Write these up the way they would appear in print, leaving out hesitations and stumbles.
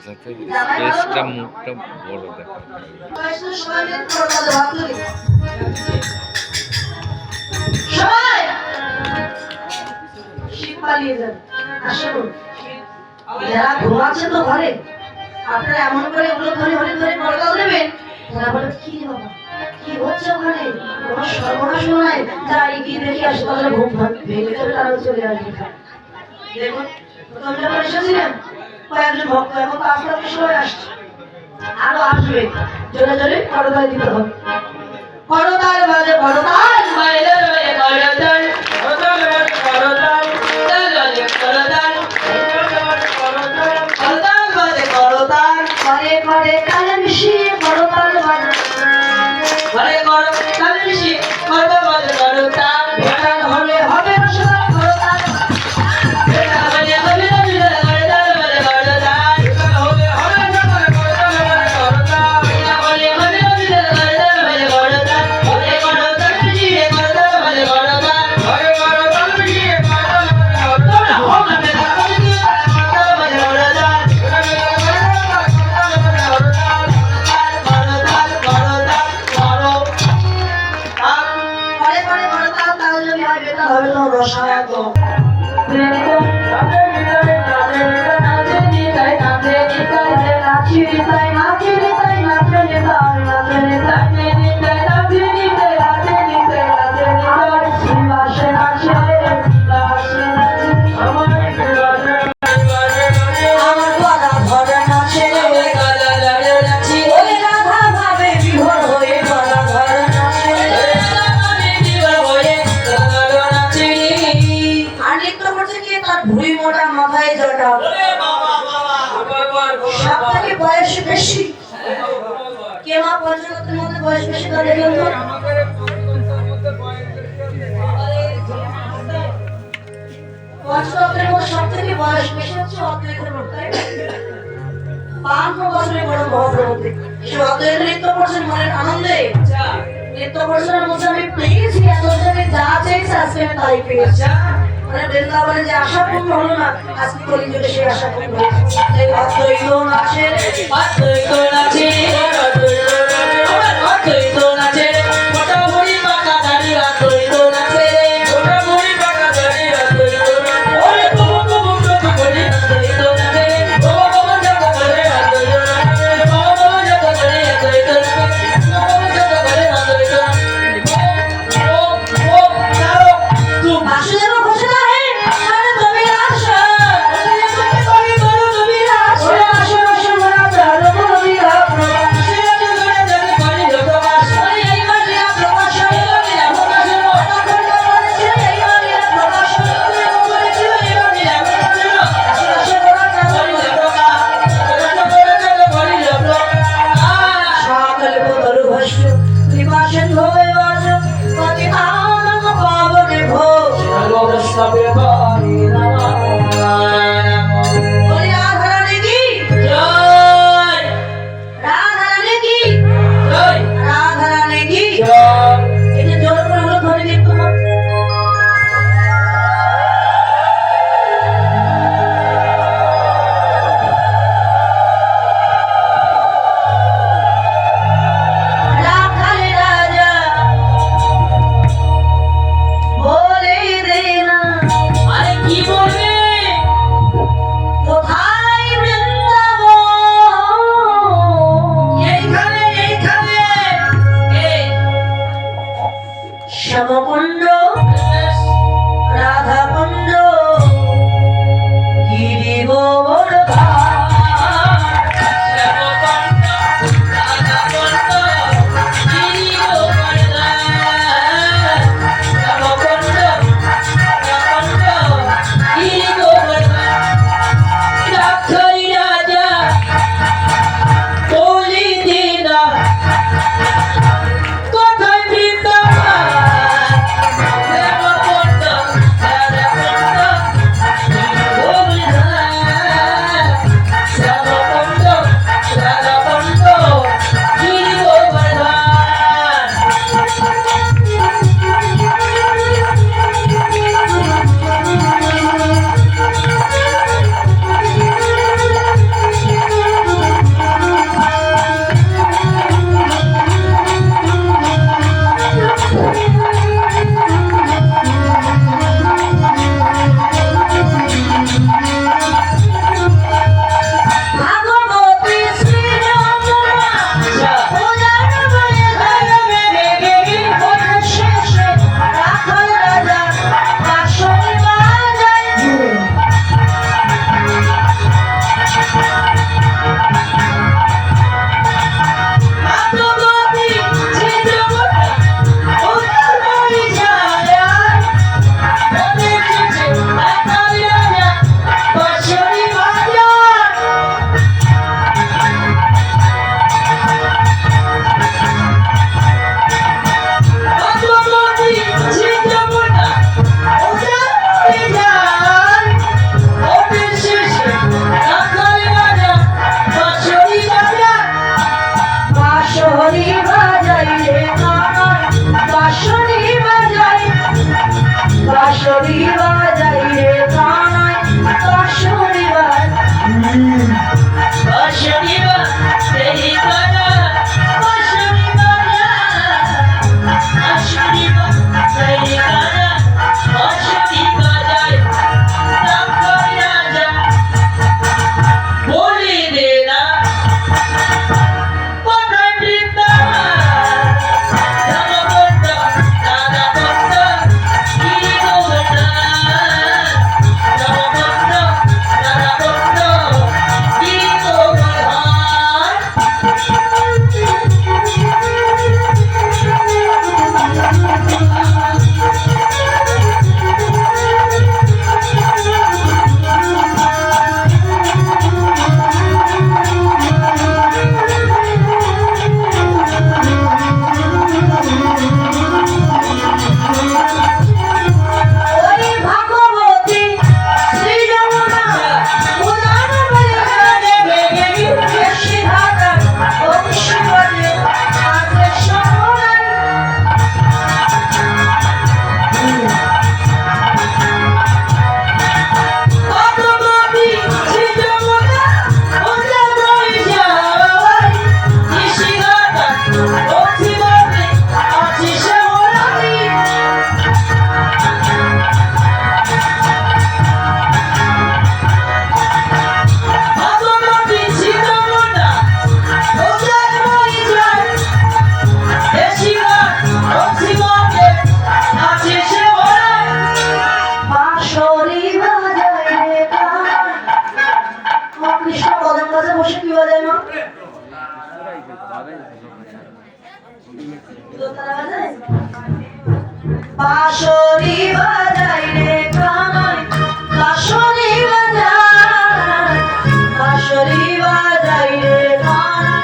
যাতে স্পেসটা মুখটা বড় দেখা যারা ঘুমাচ্ছে তো ঘরে, আপনারা এমন করে ওগুলো ধরে ধরে ধরে পর্দা দেবেন, তারা বলে কি রে বাবা কি হচ্ছে ওখানে, কোনো সর্বনাশ নয়, যা এগিয়ে দেখি আসে, তাহলে ঘুম ভেঙে যাবে, তারা চলে আসবে। দেখুন প্রথম যখন এসেছিলেন কয়েকজন ভক্ত, এখন তো আস্তে আস্তে সবাই আসছে, আরো আসবে, জোরে জোরে করতাল দিতে হবে। করতাল বাজে করতাল, মাইলের বাজে করতাল, করতাল বাজে করতাল, তাল বাজে করতাল, করতাল বাজে করতাল, করে করে কালে মিশিয়ে করতাল বাজে, করে করে কালে মিশিয়ে করতাল বাজে করতাল, ভেটাল হলে হবে রসদাল করতাল, ভেটাল হলে হবে রসদাল করতাল বাজে করতাল, ভেটাল হলে হবে রসদাল করতাল বাজে করতাল, ভেটাল হলে হবে রসদাল করতাল বাজে করতাল, করে করতাল মিশিয়ে করতাল বাজে করতাল, করে করতাল মিশিয়ে করতাল বাজে করতাল, হবে ভেটাল হলে করতাল বাজে করতাল, বৃন্দাবনে যে আশা পূর্ণ হলো না, আজকে কলিযুগে সেই আশা পূর্ণ হয়েছে। আরে বাঁশরি বাজাই রে কানাই বাঁশরি বাঁশরি বাজাই কানাই বাঁশরি বাঁশরি বাজাই কানাই বাঁশরি বাজাই রাখাল রাজা বলি দে না কোথায় বৃন্দাবন বাঁশরি বাজাই রে কানাই বাঁশরি বাজাই বাঁশরি বাজাই রে কানাই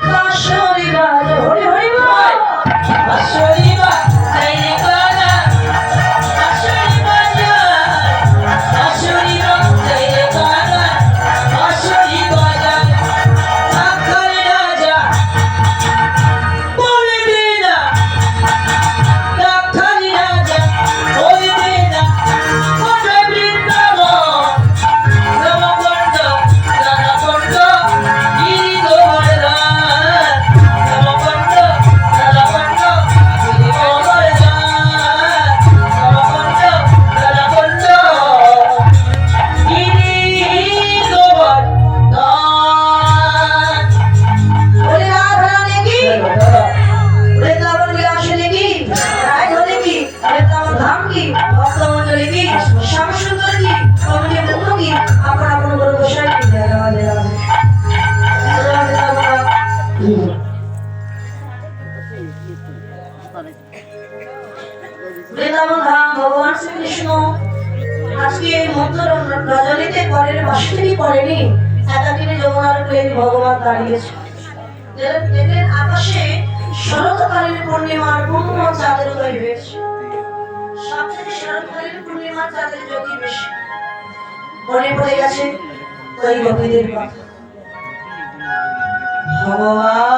বাঁশরি বাজাই হরি হরি বল বাঁশরি বাজাই রে কানাই বাঁশরি বাজাই বাঁশরি বাজাই রে কানাই বাঁশরি বাজাই রাখাল রাজা বলি দে না রাখাল রাজা বলি দে না কোথায় বৃন্দাবন নবকুণ্ড রাধাকুণ্ড গিরিগোবর্ধন নবকুণ্ড রাধাকুণ্ড গিরিগোবর্ধন নবকুণ্ড রাধাকুণ্ড গিরিগোবর্ধন বলে রাধা নেকি বৃন্দাবন কি আসলে কি রায় হলে কি বৃন্দাবন ধাম কি ভক্তমণ্ডলী কি শ্যামসুন্দর কি কমিটি বৃন্দ কি আপন আপন বড় গোসাই কি রাধে রাধে বৃন্দাবন ধাম ভগবান শ্রীকৃষ্ণ আজকে এই মধ্য রজনীতে পরের বাসুদেবী পড়েনি একাকিনী যমুনার কুলে ভগবান দাঁড়িয়েছে দেখলেন আকাশে শরৎকালীন পূর্ণিমার পূর্ণ চাঁদের উদয় হয়েছে সবচেয়ে শরৎকালীন পূর্ণিমার চাঁদের জ্যোতি বেশি মনে পড়ে গেছে ওই গোপীদের কথা ভগবান